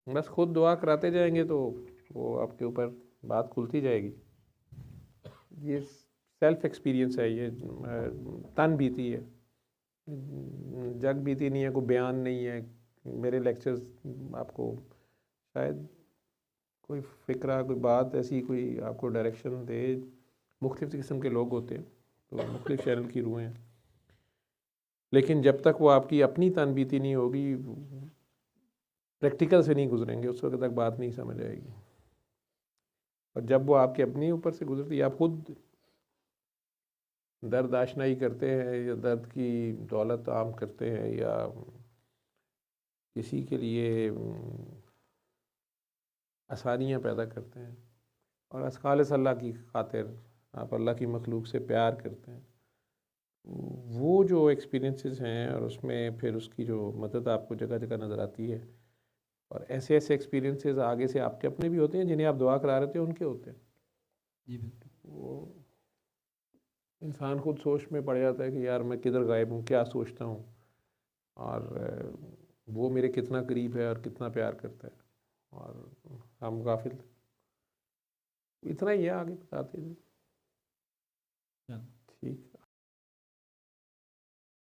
बस खुद दुआ कराते जाएंगे तो वो आपके ऊपर बात खुलती जाएगी। ये सेल्फ एक्सपीरियंस है, ये तन बीती है, जग बीती नहीं है, कोई बयान नहीं है। मेरे लेक्चर्स आपको शायद कोई फ़िक्रा, कोई बात ऐसी कोई आपको डायरेक्शन दे। मुख्तलिफ़ किस्म के लोग होते हैं, तो मुख्तलिफ़ चैनल की रूहें हैं, लेकिन जब तक वो आपकी अपनी तनबीती नहीं होगी, प्रैक्टिकल से नहीं गुजरेंगे, उस वक्त तक बात नहीं समझ आएगी। और जब वो आपके अपने ऊपर से गुजरती है, आप खुद दर्द आशनाई करते हैं या दर्द की दौलत आम करते हैं या किसी के लिए आसानियाँ पैदा करते हैं, और खालिस अल्लाह की खातिर आप अल्लाह की मखलूक से प्यार करते हैं, वो जो एक्सपीरियंसेस हैं और उसमें फिर उसकी जो मदद आपको जगह जगह नज़र आती है। और ऐसे ऐसे एक्सपीरियंसेस आगे से आपके अपने भी होते हैं, जिन्हें आप दुआ करा रहे थे उनके होते हैं। जी बिल्कुल। वो इंसान खुद सोच में पड़ जाता है कि यार मैं किधर गायब हूँ, क्या सोचता हूँ, और वो मेरे कितना करीब है और कितना प्यार करता है, और हम गाफिल। इतना ही है, आगे बताते हैं। चलो। ठीक।